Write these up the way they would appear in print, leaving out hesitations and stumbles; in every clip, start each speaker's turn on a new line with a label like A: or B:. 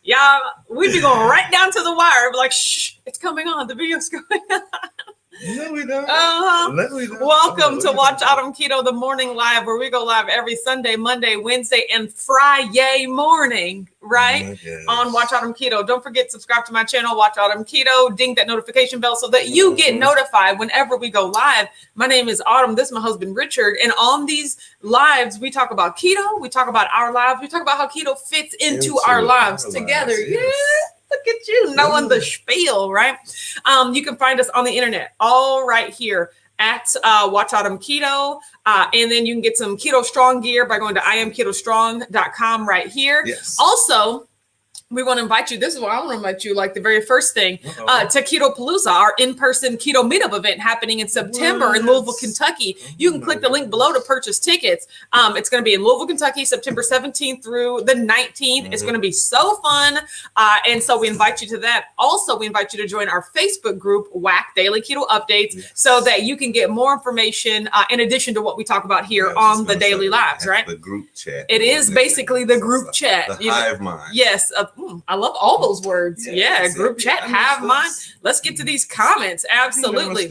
A: Y'all, we'd be going right down to the wire. Be like, shh, it's coming on. The video's going on.
B: No, we don't.
A: No, we don't. Welcome to Watch Autumn Keto, the morning live, where we go live every Sunday, Monday, Wednesday, and Friday morning, right? On Watch Autumn Keto. Don't forget, subscribe to my channel, Watch Autumn Keto. Ding that notification bell so that you get notified whenever we go live. My name is Autumn. This is my husband, Richard. And on these lives, we talk about keto. We talk about our lives. We talk about how keto fits into our lives together. Yes. Yeah. Look at you knowing the spiel, right? You can find us on the internet, all right here at Watch Autumn Keto. And then you can get some Keto Strong gear by going to IamKetoStrong.com right here.
B: Yes.
A: Also, we want to invite you. This is what I want to invite you, like the very first thing, to Keto Palooza, our in-person keto meetup event happening in September in Louisville, Kentucky. You can click the link below to purchase tickets. It's going to be in Louisville, Kentucky, September 17th through the 19th. It's going to be so fun. And so we invite you to that. Also, we invite you to join our Facebook group, WAC Daily Keto Updates, so that you can get more information in addition to what we talk about here on the daily lives, right?
B: The group chat.
A: It is basically the group chat.
B: The hive mind.
A: Yes. I love all those words. Yeah, group chat, have mine. Let's get to these comments. Absolutely.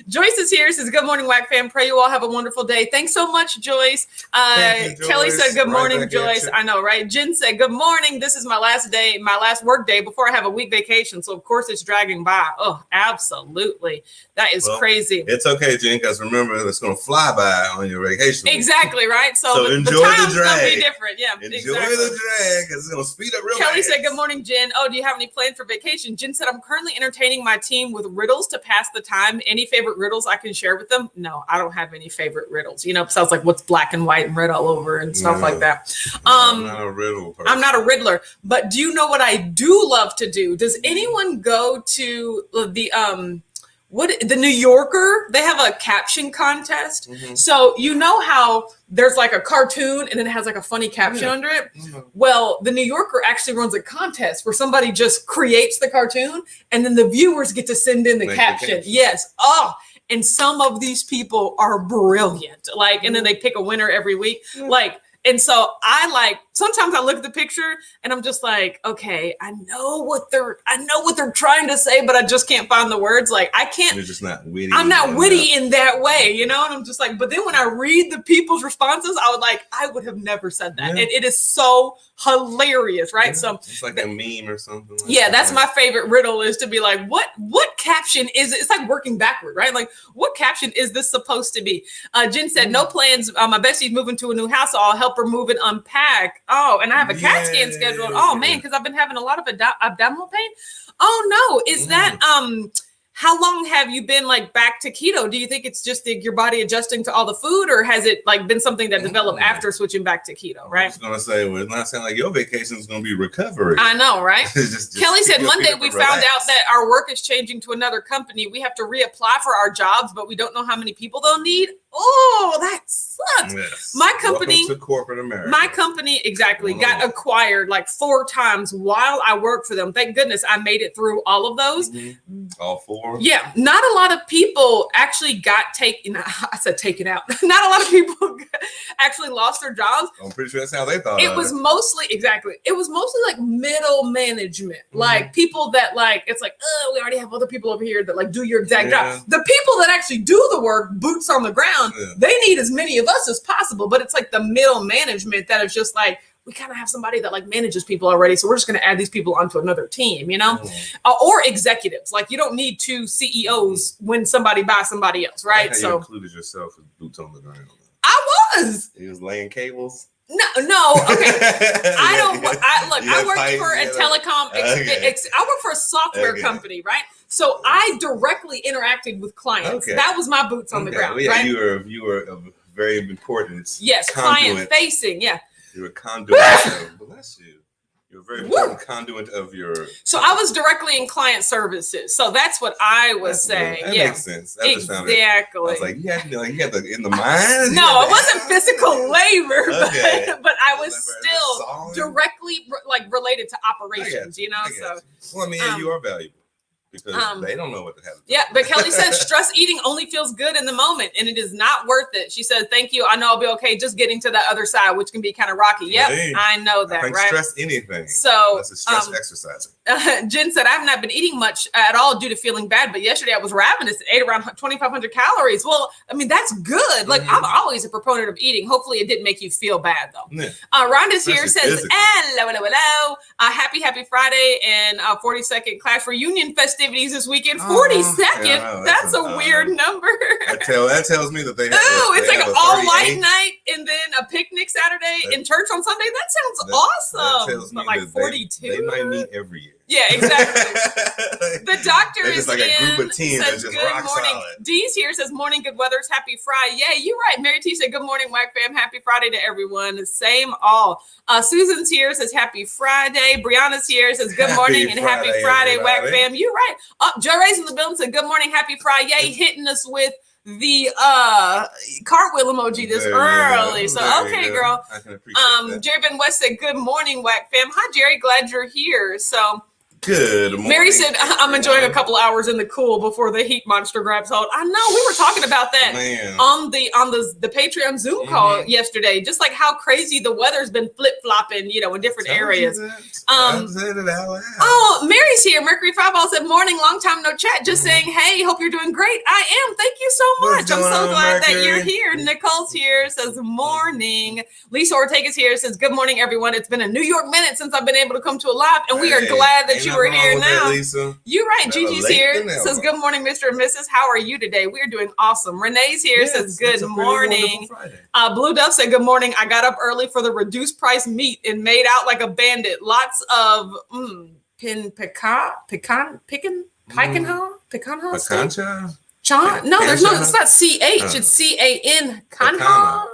A: Joyce is here. Says, good morning, WAC fam. Pray you all have a wonderful day. Thanks so much, Joyce. Kelly said, good morning, Joyce. I know, right? Jen said, good morning. This is my last day, my last work day before I have a week vacation. So, of course, it's dragging by. Oh, absolutely. That is crazy.
B: It's okay, Jen, because remember, it's going to fly by on your vacation.
A: Exactly, right? So
B: enjoy
A: the time's
B: the drag.
A: going to be different. Yeah,
B: enjoy the drag, because it's going to speed up real
A: Kelly
B: fast.
A: said, good morning, Jen. Oh, do you have any plans for vacation? Jen said, I'm currently entertaining my team with riddles to pass the time. Any favorite riddles I can share with them? No, I don't have any favorite riddles. You know, besides like what's black and white and red all over and stuff like that.
B: I'm not a riddle person.
A: I'm not a riddler. But do you know what I do love to do? Does anyone go to the New Yorker? They have a caption contest. So you know how there's like a cartoon and then it has like a funny caption under it. Well, the New Yorker actually runs a contest where somebody just creates the cartoon and then the viewers get to send in the caption. Yes. Oh, and some of these people are brilliant. Like, and then they pick a winner every week. Like, and so sometimes I look at the picture and I'm just like, okay, I know what they're trying to say, but I just can't find the words. Like I can't,
B: You're just not witty.
A: I'm not witty in that way, you know? And I'm just like, but then when I read the people's responses, I would have never said that. And it is so hilarious, right? So
B: it's like a meme or something.
A: That's my favorite riddle is to be like, what caption is it? It's like working backward, right? Like what caption is this supposed to be? Jen said, no plans. My bestie's moving to a new house, so I'll help her move and unpack. Oh, and I have a CAT scan scheduled. Oh man, because I've been having a lot of abdominal pain. Oh no, is that how long have you been like back to keto? Do you think it's just your body adjusting to all the food, or has it like been something that developed after switching back to keto? Right. I was
B: gonna say, well, it's not saying like your vacation is gonna be recovery.
A: I know, right? just Kelly said Monday we found out that our work is changing to another company. We have to reapply for our jobs, but we don't know how many people they'll need. Oh, that sucks.
B: Yes.
A: My company,
B: welcome to corporate America.
A: My company got acquired like 4 times while I worked for them. Thank goodness I made it through all of those.
B: All 4.
A: Yeah, not a lot of people actually got taken. I said taken out. Not a lot of people actually lost their jobs.
B: I'm pretty sure that's how they thought.
A: It was mostly like middle management, like people that like it's like, oh, we already have other people over here that like do your exact job. The people that actually do the work, boots on the ground. They need as many of us as possible, but it's like the middle management that is just like, we kind of have somebody that like manages people already. So we're just going to add these people onto another team, you know, or executives. Like you don't need 2 CEOs when somebody buys somebody else. Right. So
B: you included yourself as boots on the ground.
A: I was.
B: He was laying cables.
A: No. Okay. I worked for a telecom. I work for a software company, right? So I directly interacted with clients. That was my boots on the ground.
B: Well, yeah,
A: right?
B: You were of very importance.
A: Yes, client facing. Yeah.
B: You were a conduit. Bless you. You're a very important conduit of your.
A: So I was directly in client services. So that's what I was saying.
B: That makes sense. That
A: exactly.
B: I was like, you had in the mind.
A: No, it wasn't physical labor, but I was still directly like related to operations. You know,
B: Well, I mean, you are valuable. because they don't know what to have.
A: Yeah, but Kelly says stress eating only feels good in the moment, and it is not worth it. She says, "Thank you. I know I'll be okay. Just getting to that other side, which can be kind of rocky." Yep,
B: Hey,
A: I know that,
B: I
A: right?
B: Stress anything.
A: So
B: that's a stress exercising.
A: Jen said, "I've not been eating much at all due to feeling bad, but yesterday I was ravenous. Ate around 2,500 calories. Well, I mean that's good. Like I'm always a proponent of eating. Hopefully, it didn't make you feel bad though."
B: Yeah.
A: Rhonda's here says, "Hello. Happy Friday and 42nd class reunion festivities this weekend. 42nd.
B: Yeah,
A: that's a weird number.
B: That tells me that they have.
A: It's like an all-white night and then a picnic Saturday and church on Sunday. That sounds awesome.
B: That tells me
A: like
B: that
A: 42.
B: They might meet every year.
A: Yeah, exactly. The doctor is
B: just like a group of teens
A: says,
B: that just
A: good
B: rock
A: morning.
B: solid.
A: Dee's here says, morning, good weather's happy Friday. Yeah, you're right. Mary T said, good morning, Whack Fam. Happy Friday to everyone. Same all. Susan's here says, happy Friday. Brianna's here says, good morning and happy Friday, Whack Fam. You're right. Joe Ray's in the building said, good morning, happy Friday. Hitting us with the cartwheel emoji this early. So okay, girl.
B: I can appreciate that.
A: Jerry Ben West said, good morning, Whack Fam. Hi, Jerry. Glad you're here. So
B: good morning.
A: Mary said, I'm enjoying a couple hours in the cool before the heat monster grabs hold. I know we were talking about that on the Patreon Zoom call yesterday, just like how crazy the weather's been flip-flopping, in different areas. Mary's here. Mercury Fireball said, morning, long time no chat. Just saying, hey, hope you're doing great. I am. Thank you so much. I'm so glad that you're here. Nicole's here, says morning. Lisa Ortega's here, says, good morning, everyone. It's been a New York minute since I've been able to come to a live, and we are glad that you are here now. You're right. Gigi's here. Says, good morning, Mr. and Mrs. How are you today? We're doing awesome. Renee's here. Says, good morning. Blue Duff said, good morning. I got up early for the reduced price meat and made out like a bandit. Lots of pecan. No, there's no, it's not CH, it's CAN. Pecana?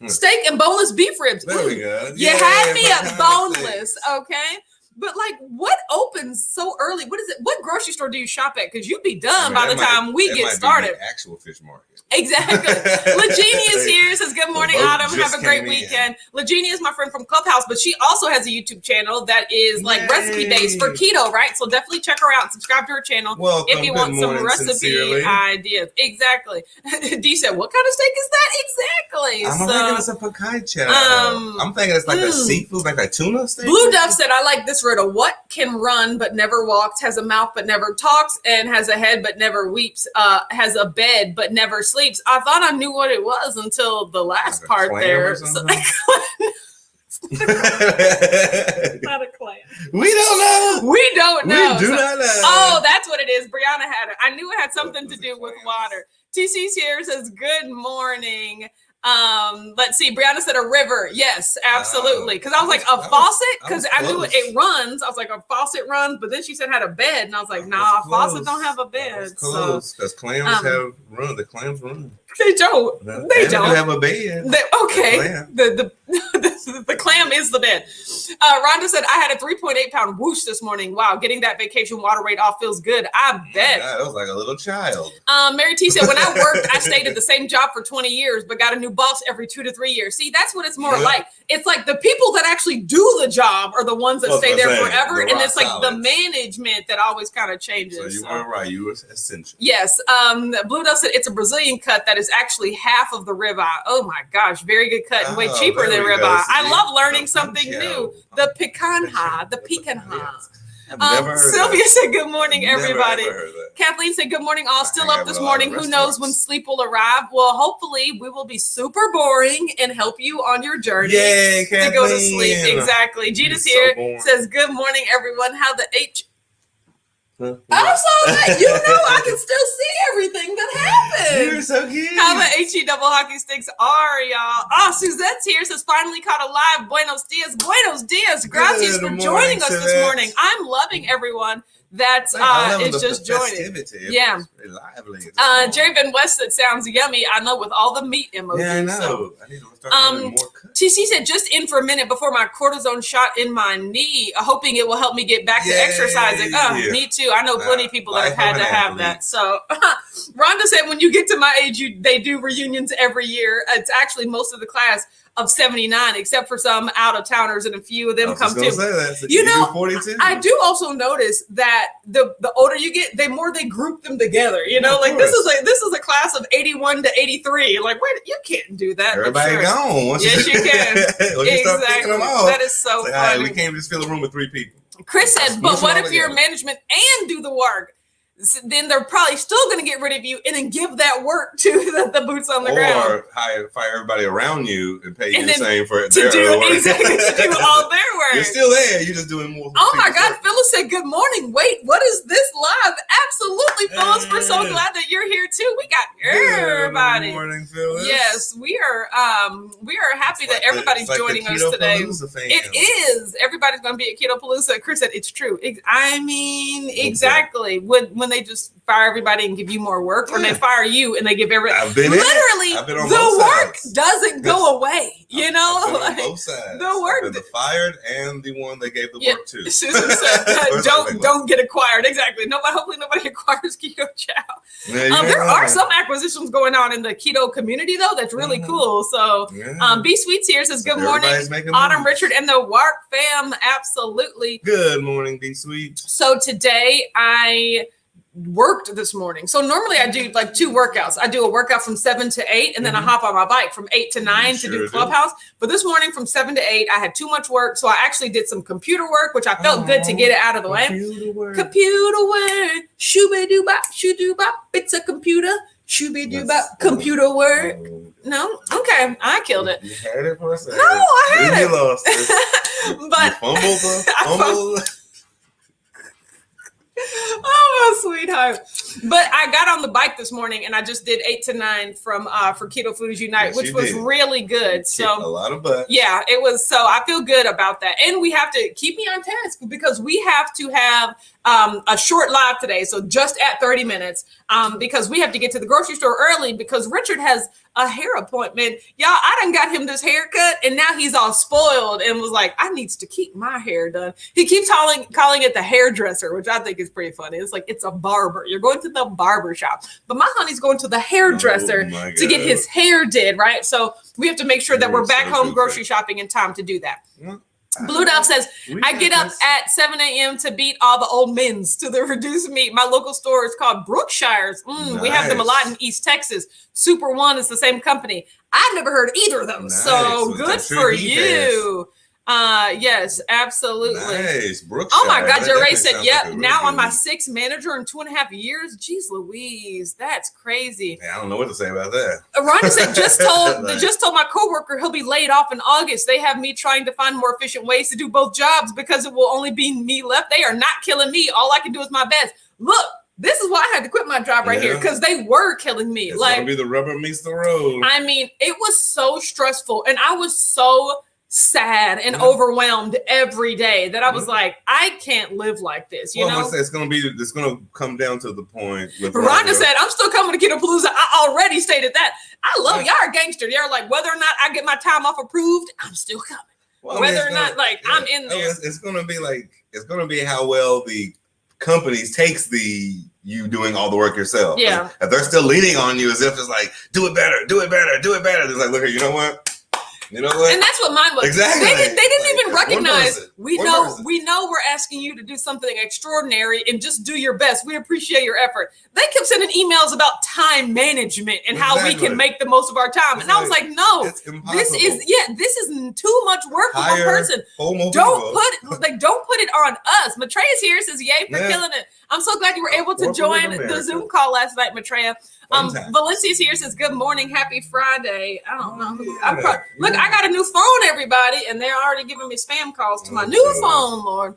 A: Steak and boneless beef ribs.
B: There we go.
A: You had me at boneless, okay? But like, what opens so early? What is it? What grocery store do you shop at? Because you'd be done by the time we get started.
B: Actual fish market.
A: Exactly. Legenia is here. Says, good morning, Autumn. Have a great weekend. Legenia is my friend from Clubhouse, but she also has a YouTube channel that is like recipe days for keto, right? So definitely check her out. Subscribe to her channel if you want some recipe ideas. Exactly. Dee said, what kind of steak is that? Exactly.
B: I'm thinking it's a picanha. I'm thinking it's like a seafood, like a tuna steak.
A: Blue Duff said, I like this riddle. What can run but never walks, has a mouth but never talks, and has a head but never weeps, has a bed but never sleeps? I thought I knew what it was until the last part there. Not a clam.
B: We don't know.
A: We don't know.
B: We do not know.
A: Oh, that's what it is. Brianna had it. I knew it had something to do with water. TC's here says, good morning. Let's see. Brianna said a river. Yes, absolutely. Because I was like a faucet. Because I knew it runs. I was like a faucet runs. But then she said had a bed, and I was like, nah, faucets don't have a bed.
B: Close. Because clams have run. The clams run.
A: They don't. They don't
B: have a bed.
A: The clam is the bed. Rhonda said, I had a 3.8 pound whoosh this morning. Wow, getting that vacation water rate off feels good. I bet.
B: God, that was like a little child.
A: Mary T said, when I worked, I stayed at the same job for 20 years, but got a new boss every 2 to 3 years. See, that's what it's more like. It's like the people that actually do the job are the ones that stay there forever. And it's like the management that always kind of changes.
B: So you were right. You were essential.
A: Yes. Blue Dove said it's a Brazilian cut that is actually half of the ribeye. Oh my gosh. Very good cut and way cheaper than ribeye. I love learning something new. The picanha. Sylvia said, good morning, everybody. Kathleen said, good morning, all. Still up this morning. Who knows when sleep will arrive? Well, hopefully we will be super boring and help you on your journey to go to sleep. Exactly. Gina's here. Says, good morning, everyone. How the I'm so glad. I can still see everything that happened.
B: You're so cute.
A: How the HE double hockey sticks are, y'all. Oh, Suzette's here. Says, finally caught a live. Buenos dias. Buenos dias. Gracias for joining us this morning. I'm loving everyone that is just joining. Yeah. Jerry Ben West, that sounds yummy. I know, with all the meat emojis.
B: Yeah, I know.
A: So.
B: I need to start having more cuts.
A: TC said, just in for a minute before my cortisone shot in my knee, hoping it will help me get back to exercising. Me too. I know plenty of people that have had to have that. So Rhonda said, when you get to my age, they do reunions every year. It's actually most of the class. of 79, except for some out of towners, and a few of them come too.
B: So
A: you know,
B: 42?
A: I do also notice that the older you get, the more they group them together. You know, like this is a class of 81 to 83. Like, wait, you can't do that.
B: Everybody gone.
A: Yes, you can.
B: Exactly. Them off,
A: that is so funny.
B: Right, we can't just fill a room with 3 people.
A: Chris says, but what if you're management and do the work? Then they're probably still going to get rid of you and then give that work to the boots on the ground.
B: Or fire everybody around you and pay you the same for
A: to do
B: work.
A: Exactly, to do all their work.
B: You're still there. You're just doing more.
A: Oh my God, Phyllis said, good morning. Wait, what is this live? Absolutely, Phyllis. We're so glad that you're here too. We got everybody.
B: Good morning, Phyllis.
A: Yes, we are happy that everybody's joining us today. It is. Everybody's going to be at Keto Palooza. Chris said it's true. I mean, exactly. When they just fire everybody and give you more work, or they fire you and they give everybody. Literally, the work doesn't go away. You know,
B: like, both sides.
A: The work,
B: the fired and the one they gave the work to.
A: Susan said, "Don't get acquired." Exactly. Hopefully, nobody acquires Keto Chow. There are some acquisitions going on in the keto community, though. That's really cool. So, B Sweets here says, "Good morning, Autumn, Richard, and the Wark fam." Absolutely.
B: Good morning, B Sweet.
A: So today I worked this morning. So normally I do like 2 workouts. I do a workout from 7 to 8, and then I hop on my bike from 8 to 9 to do Clubhouse. But this morning from 7 to 8, I had too much work. So I actually did some computer work, which I felt good to get it out of the way. Computer work. Shooby-doo-bop, shoo-doo-bop. It's a computer. Shooby-doo-bop. Computer work. No? Okay. I killed it.
B: You had it for a second.
A: No, I had it.
B: You lost it. But you fumbled.
A: Oh, sweetheart. But I got on the bike this morning and I just did 8 to 9 for Keto Foodies Unite, which was really good. So
B: a lot of butt.
A: Yeah, it was. So I feel good about that. And we have to keep me on task because we have to have a short live today. So just at 30 minutes because we have to get to the grocery store early because Richard has a hair appointment. Y'all, I done got him this haircut and now he's all spoiled and was like, I needs to keep my hair done. He keeps calling it the hairdresser, which I think is pretty funny. It's like, it's a barber. You're going to the barber shop. But my honey's going to the hairdresser to get his hair did, right? So we have to make sure that we're back home grocery shopping in time to do that. Blue Dove says, I get up at 7 a.m. to beat all the old men's to the reduced meat. My local store is called Brookshire's. We have them a lot in East Texas. Super One is the same company. I've never heard either of them. So good for you. Yes, absolutely.
B: Nice. Brookshire.
A: Oh my God, Jeray said, yep. Like now I'm my 6th manager in 2.5 years. Jeez Louise, that's crazy.
B: I don't know what to say about that.
A: Rhonda said, just told my coworker he'll be laid off in August. They have me trying to find more efficient ways to do both jobs because it will only be me left. They are not killing me. All I can do is my best. Look, this is why I had to quit my job right here because they were killing me.
B: It's gonna be the rubber meets the road.
A: I mean, it was so stressful and I was so sad and overwhelmed every day that I was like, I can't live like this. You know,
B: it's gonna come down to the point.
A: Rhonda said, I'm still coming to Keto Palooza. I already stated that. I love y'all are gangster. They're like, whether or not I get my time off approved, I'm still coming. Whether or not I'm in there.
B: It's gonna be how well the companies takes you doing all the work yourself.
A: Yeah.
B: If they're still leaning on you as if it's like, do it better. It's like, look here, you know what? You know what?
A: And that's what mine was.
B: Exactly.
A: They didn't even recognize. We know we're asking you to do something extraordinary and just do your best. We appreciate your effort. They kept sending emails about time management and how we can make the most of our time. And I was like, no, this is too much work for one person. Don't put it on us. Matreya's here, says yay for killing it. I'm so glad you were able to join the Zoom call last night, Matreya. Valencia's here, says good morning, happy Friday. I don't know. Look, I got a new phone, everybody, and they're already giving me spam calls to my new phone, Lord.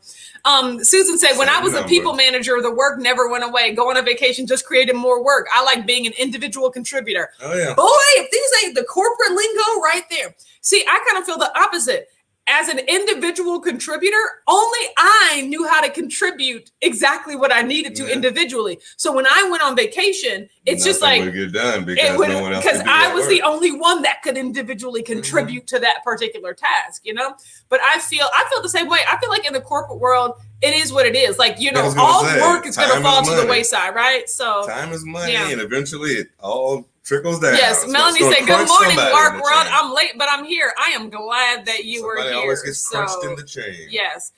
A: Susan said, when I was a people manager, the work never went away. Going on vacation just created more work. I like being an individual contributor. Oh yeah. Boy, if these ain't the corporate lingo right there. See, I kind of feel the opposite. As an individual contributor, only I knew how to contribute exactly what I needed to individually. So when I went on vacation, it's just like
B: get done because
A: I was the only one that could individually contribute to that particular task, you know. But I feel the same way. I feel like in the corporate world, it is what it is. Like, you know, all work is going to fall to the wayside, right? So
B: time is money, and eventually it all trickles down.
A: Yes, Melanie said, "Good morning, Mark World. I'm late, but I'm here. I am glad that you were here."
B: Somebody always gets crunched in the chain.
A: Yes.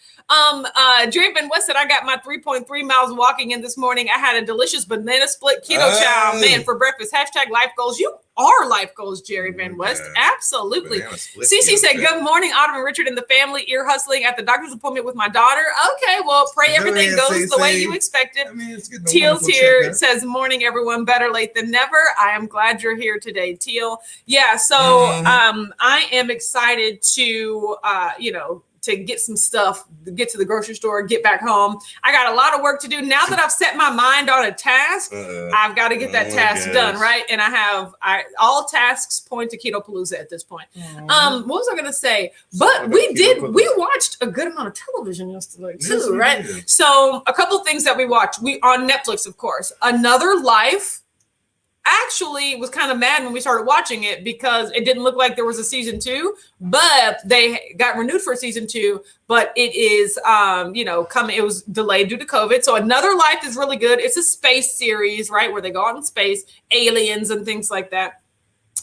A: Jerry Van West said, "I got my 3.3 miles walking in this morning. I had a delicious banana split keto chow, man, for breakfast. Hashtag life goals. You are life goals, Jerry Van West. Absolutely." Cece said, "Good morning, Autumn and Richard and the family. Ear hustling at the doctor's appointment with my daughter." Okay, well, pray everything goes the way you expected. Teal's here, says, "Morning, everyone. Better late than never. I am glad you're here today, Teal." Yeah, so I am excited to to get some stuff, get to the grocery store, get back home. I got a lot of work to do. Now that I've set my mind on a task, I've got to get that task done, right? And all tasks point to Keto-palooza at this point. What was I going to say? But we watched a good amount of television yesterday too, right? So a couple of things that we watched. We on Netflix, of course, Another Life. Actually was kind of mad when we started watching it because it didn't look like there was a season 2, but they got renewed for season 2, but it is coming. It was delayed due to COVID. So Another Life is really good. It's a space series, right, where they go out in space, aliens and things like that.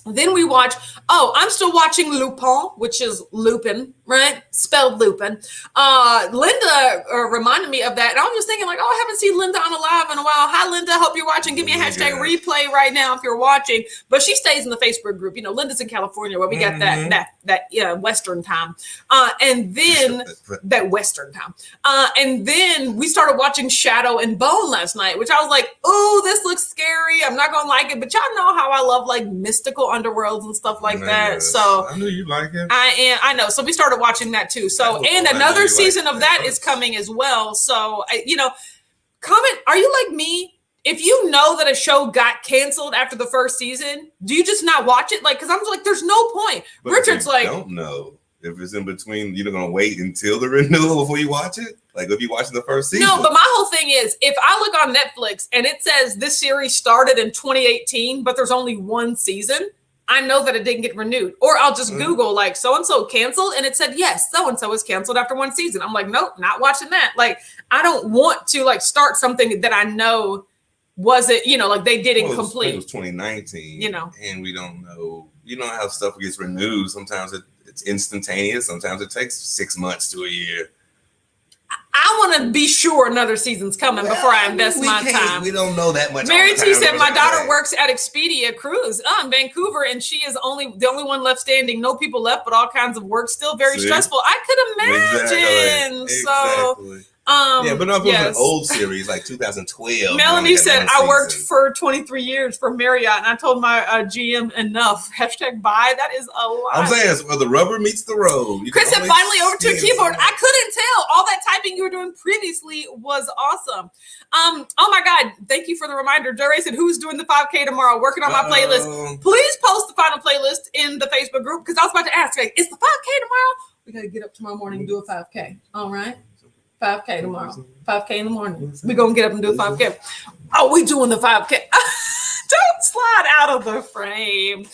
A: Then we watch, I'm still watching Lupin, which is Lupin, right? Spelled Lupin. Linda reminded me of that. And I was just thinking like, I haven't seen Linda on a live in a while. Hi, Linda. Hope you're watching. Give me a hashtag replay right now if you're watching. But she stays in the Facebook group. Linda's in California where we got that Western time. And then that Western time. And then we started watching Shadow and Bone last night, which I was like, oh, this looks scary. I'm not going to like it. But y'all know how I love like mystical underworlds and stuff like that. So
B: I knew you like it.
A: I know. So we started watching that too. So and another season of that is coming as well. So comment. Are you like me? If you know that a show got canceled after the first season, do you just not watch it? Like, because I'm like, there's no point. But Richard's like,
B: don't know if it's in between. You're gonna wait until the renewal before you watch it. Like if you watch the first season.
A: No, but my whole thing is if I look on Netflix and it says this series started in 2018, but there's only one season, I know that it didn't get renewed. Or I'll just Google like so-and-so canceled. And it said, yes, so-and-so is canceled after one season. I'm like, nope, not watching that. Like, I don't want to like start something that I know wasn't, like they didn't complete.
B: It was 2019, and we don't know, how stuff gets renewed. Sometimes it's instantaneous. Sometimes it takes 6 months to a year.
A: I want to be sure another season's coming before I invest my time.
B: We don't know that much.
A: Mary T said, my daughter works at Expedia Cruise in Vancouver, and she is the only one left standing. No people left, but all kinds of work. Still very stressful. I could imagine.
B: Exactly. So, but not an old series like 2012.
A: Melanie said, I worked for 23 years for Marriott, and I told my GM enough. Hashtag buy. That is a lot.
B: I'm saying it's where the rubber meets the road.
A: Chris said, finally over to a keyboard. I couldn't tell. All that typing you were doing previously was awesome. Oh my God. Thank you for the reminder. Jerry said, who's doing the 5K tomorrow? Working on my playlist. Please post the final playlist in the Facebook group because I was about to ask, is the 5K tomorrow? We got to get up tomorrow morning and do a 5K. All right. 5K tomorrow. 5K in the morning. We're going to get up and do a 5K. Oh, we doing the 5K. Don't slide out of the frame.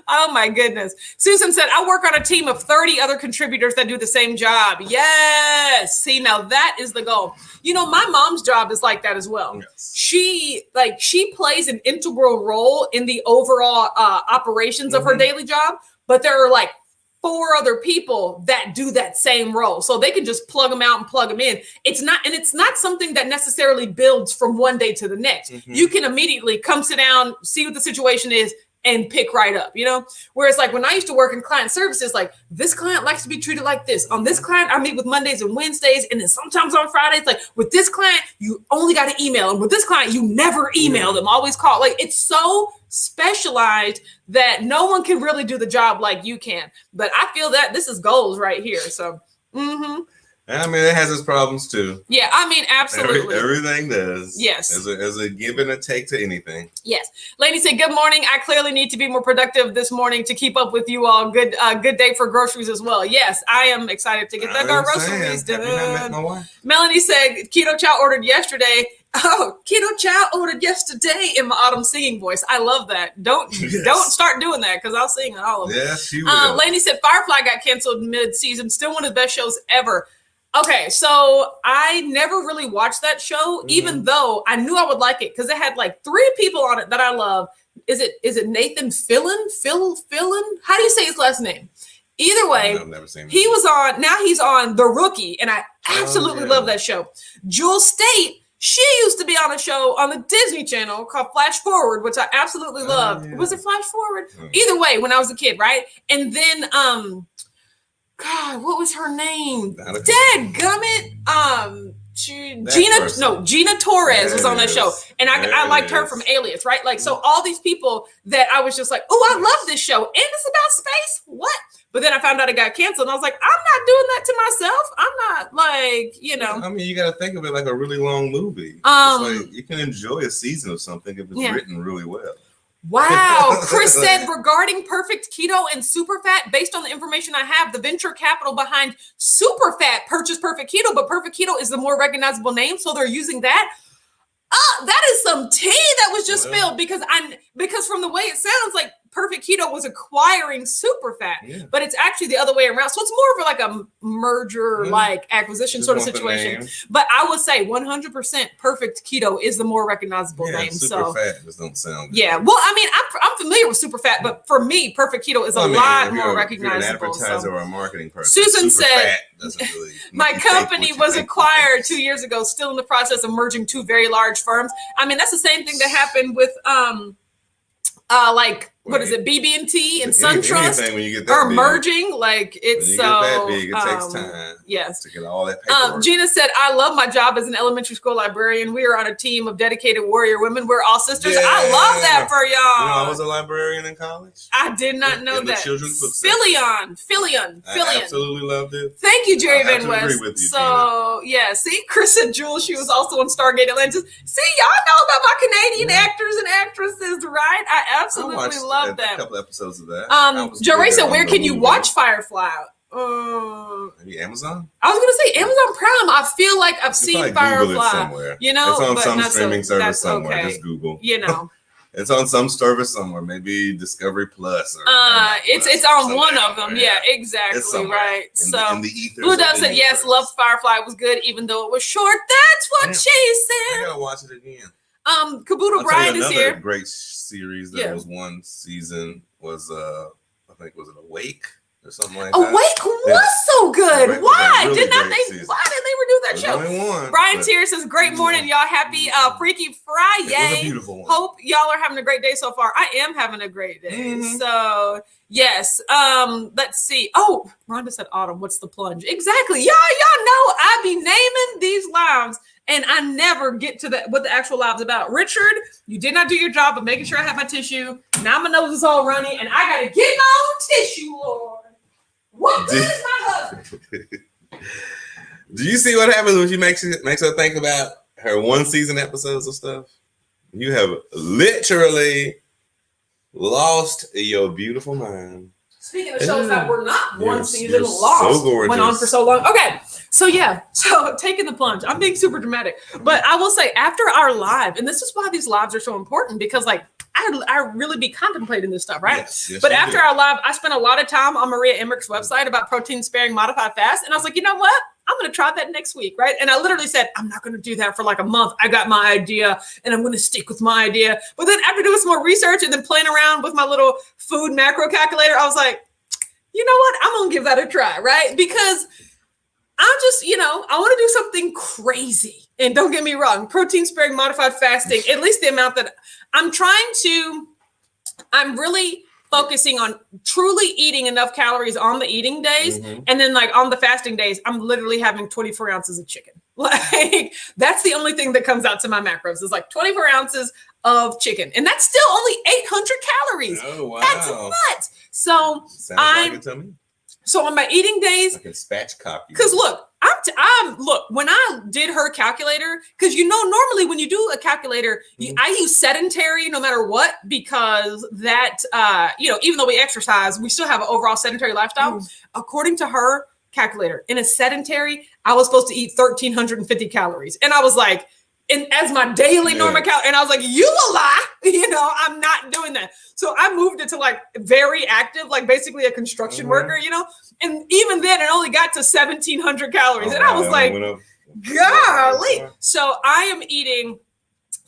A: Oh, my goodness. Susan said, I work on a team of 30 other contributors that do the same job. Yes. See, now that is the goal. My mom's job is like that as well. Yes. She plays an integral role in the overall operations of her daily job, but there are like 4 other people that do that same role. So they can just plug them out and plug them in. It's not something that necessarily builds from one day to the next. You can immediately come sit down, see what the situation is, and pick right up, Whereas like when I used to work in client services, like this client likes to be treated like this. On this client, I meet with Mondays and Wednesdays. And then sometimes on Fridays, like with this client, you only got to email. And with this client, you never email them, always call. Like it's so specialized that no one can really do the job like you can. But I feel that this is goals right here. So,
B: I mean, it has its problems too.
A: Yeah, I mean, absolutely.
B: Everything does.
A: Yes.
B: As a give and a take to anything.
A: Yes. Lady said, good morning. I clearly need to be more productive this morning to keep up with you all. Good day for groceries as well. Yes, I am excited to get that groceries done. Melanie said, Keto Chow ordered yesterday. Oh, Keto Chow ordered yesterday in my autumn singing voice. I love that. Don't start doing that because I'll sing all of it.
B: Yes, you will.
A: Lainey said Firefly got canceled mid-season. Still one of the best shows ever. Okay, so I never really watched that show, even though I knew I would like it because it had like 3 people on it that I love is it Nathan Fillion? How do you say his last name? Either way,
B: I've never seen
A: he was on, now he's on The Rookie, and I absolutely love that show. Jewel State, she used to be on a show on the Disney Channel called Flash Forward, which I absolutely loved. Was it Flash Forward? Either way, when I was a kid, right? And then, God, what was her name? Dadgummit. Gina Torres was on that show, and I liked her from Alias, right? Like, so all these people that I was just like, oh, I love this show, and it's about space. What? But then I found out it got canceled, and I was like, I'm not doing that to myself. I'm not like,
B: I mean, you got to think of it like a really long movie. It's like you can enjoy a season of something if it's written really well.
A: Wow. Chris said, regarding Perfect Keto and Superfat, based on the information I have, the venture capital behind Superfat purchased Perfect Keto, but Perfect Keto is the more recognizable name, so they're using that. That is some tea that was just spilled, because from the way it sounds like Perfect Keto was acquiring Superfat, but it's actually the other way around. So it's more of like a merger, like acquisition sort of situation. But I would say 100% Perfect Keto is the more recognizable name.
B: Superfat just don't sound good.
A: Yeah. Well, I mean, I'm familiar with Superfat, but for me, Perfect Keto is a lot more recognizable.
B: If you're an advertiser or a marketing person,
A: Susan said,
B: really
A: my company was acquired 2 years ago, still in the process of merging two very large firms. I mean, that's the same thing that happened with what is it, BB&T and SunTrust are merging. Like, it's so
B: that big, it takes time.
A: Yes,
B: to get all that paperwork.
A: Gina said, I love my job as an elementary school librarian. We are on a team of dedicated warrior women. We're all sisters. Yeah. I love that for y'all.
B: I was a librarian in college.
A: I did not know that.
B: Children's book
A: Fillion.
B: I absolutely loved it.
A: Thank you, Jerry Van West.
B: Agree with you,
A: so Gina. Yeah, see, Chris and Jewel, she was also on Stargate Atlantis. See, y'all know about my Canadian actors and actresses, right? I absolutely love that.
B: A couple episodes of that.
A: Jerry said, where can you watch Firefly?
B: Maybe Amazon?
A: I was gonna say Amazon Prime. I feel like I've seen Firefly.
B: Somewhere.
A: You know,
B: it's on some streaming service somewhere. Okay. Just Google.
A: You know,
B: it's on some service somewhere. Maybe Discovery Plus. Or
A: it's on one of them. Yeah, exactly. Right. So Blue Dove said yes. Loved Firefly. It was good, even though it was short. That's what she said.
B: I gotta watch it again.
A: Kabuto Bryan is here.
B: Great series that was one season was I think was it Awake or something like that.
A: Awake was so good. Why did they redo that show? Brian Tier says, great morning, y'all. Happy Freaky Friday.
B: It was a beautiful one.
A: Hope y'all are having a great day so far. I am having a great day. So yes. Let's see. Oh, Rhonda said autumn. What's the plunge? Exactly. Y'all know I be naming these lives, and I never get to what the actual live's about. Richard, you did not do your job of making sure I have my tissue. Now my nose is all runny, and I gotta get my own tissue, Lord. What good is my husband?
B: Do you see what happens when she makes her think about her one season episodes of stuff? You have literally lost your beautiful mind.
A: Speaking of shows that were not one season lost, went on for so long. Okay, so taking the plunge. I'm being super dramatic, but I will say after our live, and this is why these lives are so important, because like I really be contemplating this stuff, right? Yes, but after our live, I spent a lot of time on Maria Emmerich's website about protein sparing modified fast, and I was like, you know what? I'm going to try that next week, right? And I literally said, I'm not going to do that for like a month. I got my idea and I'm going to stick with my idea. But then after doing some more research and then playing around with my little food macro calculator, I was like, you know what? I'm going to give that a try, right? Because I'm just, I want to do something crazy. And don't get me wrong, protein sparing modified fasting, at least the amount that I'm really focusing on truly eating enough calories on the eating days. And then like on the fasting days, I'm literally having 24 ounces of chicken. Like that's the only thing that comes out to my macros is like 24 ounces of chicken. And that's still only 800 calories.
B: Oh, wow.
A: That's nuts. So so on my eating days,
B: I can spatch copy.
A: Because look, look, when I did her calculator, because normally when you do a calculator, I use sedentary no matter what, because that even though we exercise, we still have an overall sedentary lifestyle. According to her calculator, in a sedentary, I was supposed to eat 1,350 calories. And I was like, as my daily normal calorie, and I was like, you a lie, I'm not doing that. So I moved it to like very active, like basically a construction worker, and even then it only got to 1,700 calories. And I was like, golly. So I am eating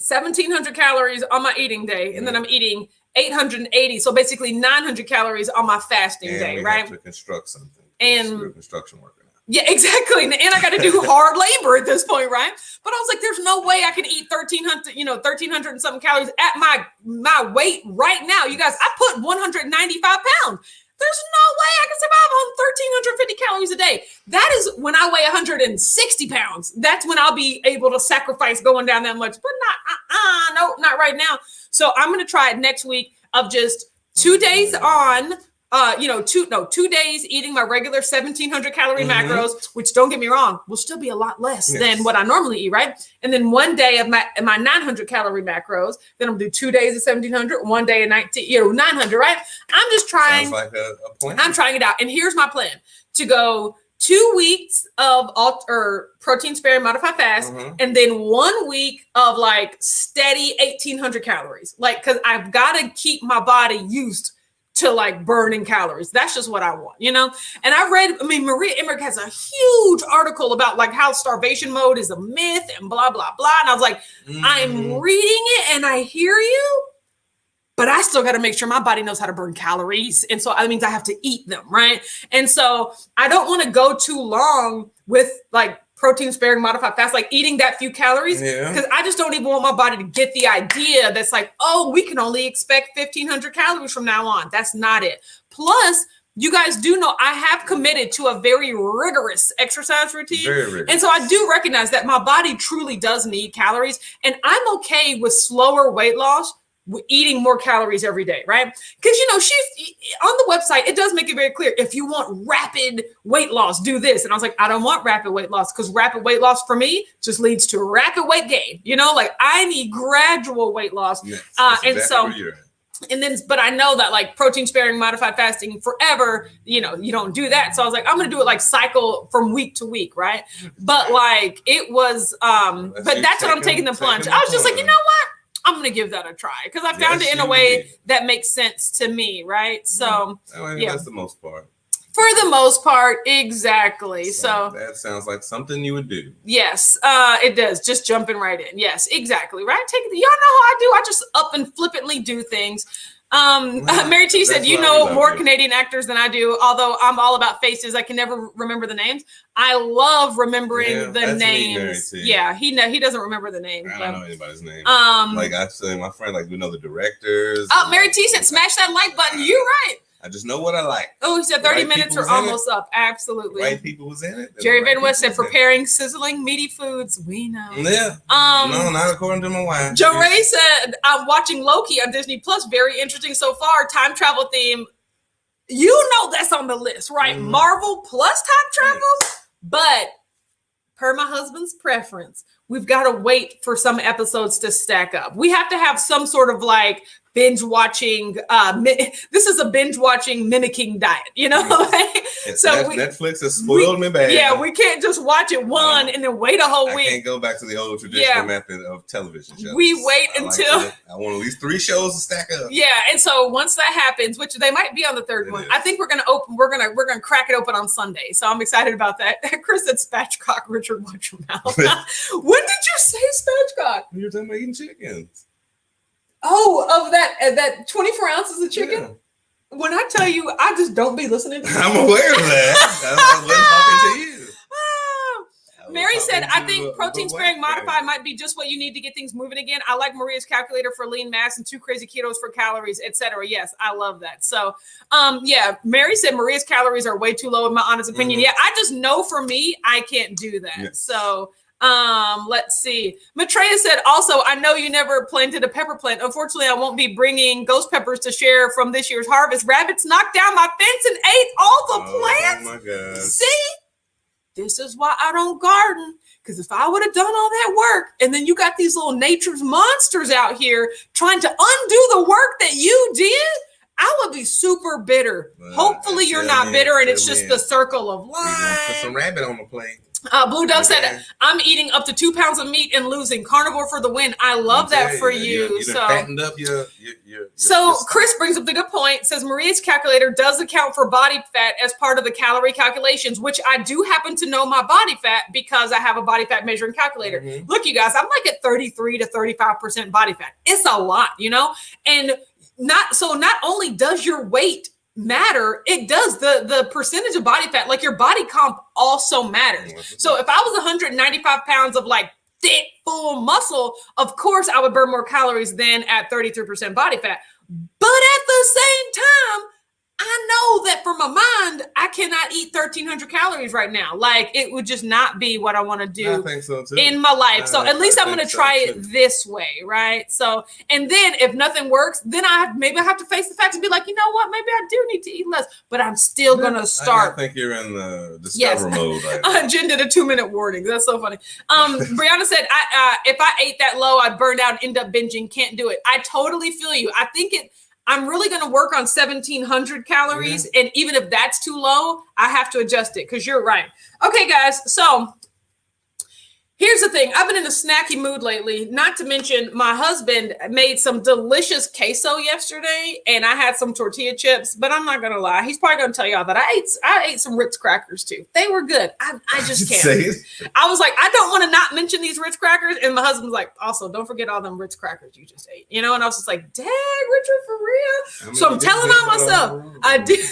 A: 1,700 calories on my eating day, and then I'm eating 880, so basically 900 calories on my fasting day, right?
B: Have to construct something.
A: And
B: we're construction worker now.
A: Yeah, exactly. And I got to do hard labor at this point, right? But I was like, there's no way I can eat 1,300 and something calories at my weight right now. You guys, I put 195 pounds. There's no way I can survive on 1,350 calories a day. That is when I weigh 160 pounds. That's when I'll be able to sacrifice going down that much. But not right now. So I'm going to try it next week of just 2 days on, 2 days eating my regular 1,700 calorie macros, which don't get me wrong, will still be a lot less than what I normally eat, right? And then 1 day of my 900 calorie macros. Then I'll do 2 days of 1,700, 1 day of 900, right? I'm just trying.
B: Sounds like a plan.
A: I'm trying it out. And here's my plan: to go 2 weeks of protein sparing modified fast, and then 1 week of like steady 1,800 calories. Like, because I've got to keep my body used to like burning calories. That's just what I want, And Maria Emmerich has a huge article about like how starvation mode is a myth and blah, blah, blah. And I was like, I'm reading it and I hear you, but I still got to make sure my body knows how to burn calories. And so that means I have to eat them, right? And so I don't want to go too long with like protein sparing modified fast, like eating that few calories, because I just don't even want my body to get the idea that's like, oh, we can only expect 1,500 calories from now on. That's not it. Plus, you guys do know I have committed to a very rigorous exercise routine. And so I do recognize that my body truly does need calories, and I'm okay with slower weight loss, eating more calories every day, right? Because, she's on the website, it does make it very clear. If you want rapid weight loss, do this. And I was like, I don't want rapid weight loss, because rapid weight loss for me just leads to rapid weight gain. Like I need gradual weight loss. Yes, but I know that like protein sparing modified fasting forever, you don't do that. So I was like, I'm going to do it like cycle from week to week. Right. But like it was, but that's what I'm taking the plunge. I was just like, you know what? I'm going to give that a try, because I found it in a way that makes sense to me. Right. So
B: that's the most part.
A: For the most part, exactly. So
B: that sounds like something you would do.
A: Yes, it does. Just jumping right in. Yes, exactly. Right. Y'all know how I do. I just up and flippantly do things. Mary T said, more Canadian actors than I do, although I'm all about faces. I can never remember the names. I love remembering the names. He doesn't remember the names.
B: I don't know anybody's name. Like I said, my friend, like we know the directors.
A: Oh, Mary T said, smash that like button. You're right.
B: I just know what I like.
A: Oh, he said 30 minutes are almost up. Absolutely.
B: Right people was in it.
A: Jerry Van West said, preparing sizzling meaty foods. We know.
B: Yeah. No, not according to my wife.
A: Joe Ray said, I'm watching Loki on Disney Plus. Very interesting so far. Time travel theme. That's on the list, right? Marvel plus time travel. Yes. But per my husband's preference, we've got to wait for some episodes to stack up. We have to have some sort of like binge watching. This is a binge watching mimicking diet, So
B: Netflix has spoiled me bad.
A: Yeah, we can't just watch it and then wait a whole week.
B: I can't go back to the old traditional method of television shows.
A: We wait until
B: I want at least 3 shows to stack up.
A: Yeah, and so once that happens, which they might be on the third one, I think we're gonna crack it open on Sunday. So I'm excited about that. Chris said spatchcock. Richard, watch your mouth. When did you say spatchcock?
B: You were talking about eating chickens.
A: Oh, of that 24 ounces of chicken? Yeah. When I tell you, I just don't be listening to you.
B: I'm aware of that. I wasn't talking to you.
A: Mary said, I think protein sparing modified might be just what you need to get things moving again. I like Maria's calculator for lean mass and 2 crazy ketos for calories, etc. Yes, I love that. So, Mary said Maria's calories are way too low in my honest opinion. Yeah, I just know for me, I can't do that. Yes. So, let's see. Maitreya said, also, I know you never planted a pepper plant. Unfortunately, I won't be bringing ghost peppers to share from this year's harvest. Rabbits knocked down my fence and ate all the plants.
B: Oh my God.
A: See? This is why I don't garden. Because if I would have done all that work, and then you got these little nature's monsters out here trying to undo the work that you did, I would be super bitter. Hopefully you're not bitter and it's just the circle of life.
B: Put some rabbit on the plate.
A: Blue Dove said, I'm eating up to 2 pounds of meat and losing. Carnivore for the win. I love that for you.
B: So fattened up your
A: Chris brings up the good point, says Maria's calculator does account for body fat as part of the calorie calculations, which I do happen to know my body fat because I have a body fat measuring calculator. Mm-hmm. Look, you guys, I'm like at 33 to 35% body fat. It's a lot, you know? And not only does your weight matter, it does the percentage of body fat, like your body comp also matters. So if I was 195 pounds of like thick, full muscle, of course I would burn more calories than at 33% body fat. But at the same time, I know that for my mind, I cannot eat 1,300 calories right now. Like it would just not be what I want to do in my life. So at least I'm going to try it this way, right? So, and then if nothing works, then I have to face the facts and be like, you know what? Maybe I do need to eat less, but I'm still going to start.
B: I think you're in the discover mode. Right
A: Jen did a 2-minute warning. That's so funny. Brianna said, if I ate that low, I'd burn out and end up binging. Can't do it. I totally feel you. I'm really going to work on 1,700 calories. Mm-hmm. And even if that's too low, I have to adjust it because you're right. Okay, guys. So here's the thing. I've been in a snacky mood lately, not to mention my husband made some delicious queso yesterday and I had some tortilla chips, but I'm not going to lie. He's probably going to tell y'all that I ate some Ritz crackers too. They were good. I just can't.
B: Say it.
A: I was like, I don't want to not mention these Ritz crackers. And my husband's like, also don't forget all them Ritz crackers you just ate, you know? And I was just like, dang, Richard, for real? So I'm telling on myself. I did.
B: I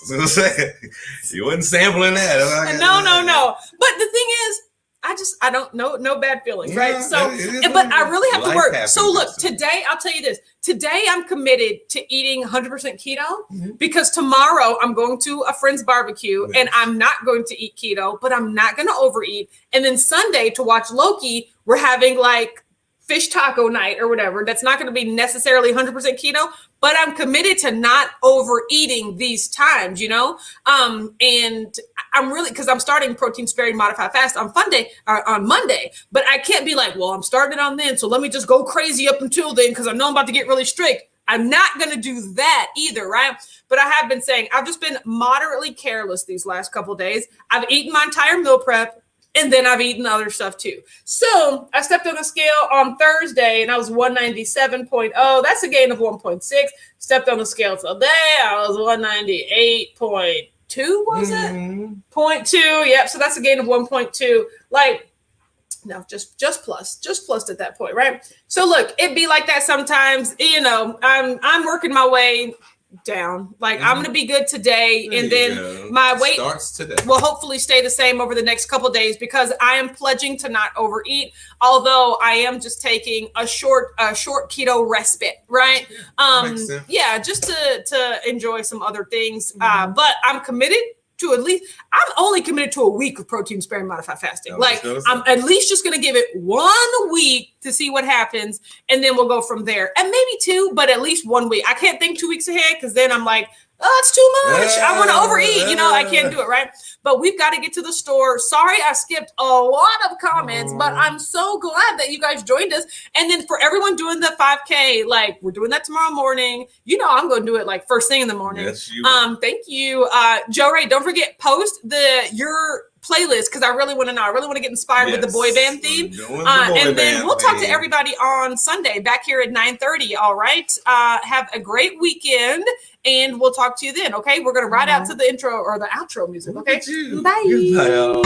B: was going to say, you wasn't sampling that.
A: No. But the thing is, I don't know, no bad feelings, right? So, but I really have to work. So look, today, I'll tell you this. Today, I'm committed to eating 100% keto because tomorrow I'm going to a friend's barbecue and I'm not going to eat keto, but I'm not going to overeat. And then Sunday to watch Loki, we're having like fish taco night or whatever. That's not going to be necessarily 100% keto, but I'm committed to not overeating these times, you know? And I'm really, because I'm starting protein sparing modified fast on Monday, but I can't be like, well, I'm starting it on then, so let me just go crazy up until then because I know I'm about to get really strict. I'm not going to do that either, right? But I have been saying, I've just been moderately careless these last couple of days. I've eaten my entire meal prep. And then I've eaten other stuff too. So I stepped on a scale on Thursday and I was 197.0. That's a gain of 1.6. Stepped on the scale today. I was 198.2, was it? 0.2. Yep. So that's a gain of 1.2. Like, no, just plus at that point, right? So look, it'd be like that sometimes. You know, I'm working my way down. Like I'm going to be good today. And then my weight
B: starts today.
A: Will hopefully stay the same over the next couple of days because I am pledging to not overeat. Although I am just taking a short keto respite, right? Yeah, just to enjoy some other things. But I'm committed to I'm only committed to a week of protein sparing modified fasting. Like I'm at least just going to give it 1 week to see what happens. And then we'll go from there and maybe 2, but at least 1 week. I can't think 2 weeks ahead because then I'm like, oh, it's too much. I want to overeat. You know, I can't do it, right? But we've got to get to the store. Sorry, I skipped a lot of comments, but I'm so glad that you guys joined us. And then for everyone doing the 5K, like we're doing that tomorrow morning. You know, I'm going to do it like first thing in the morning.
B: Yes, you
A: thank you. Joe Ray, don't forget, post your playlist because I really want to know. I really want to get inspired with the boy band theme. And then we'll talk to everybody on Sunday back here at 9:30. All right. Have a great weekend and we'll talk to you then. Okay. We're going to ride out to the intro or the outro music. Okay. Bye.
B: Goodbye, y'all.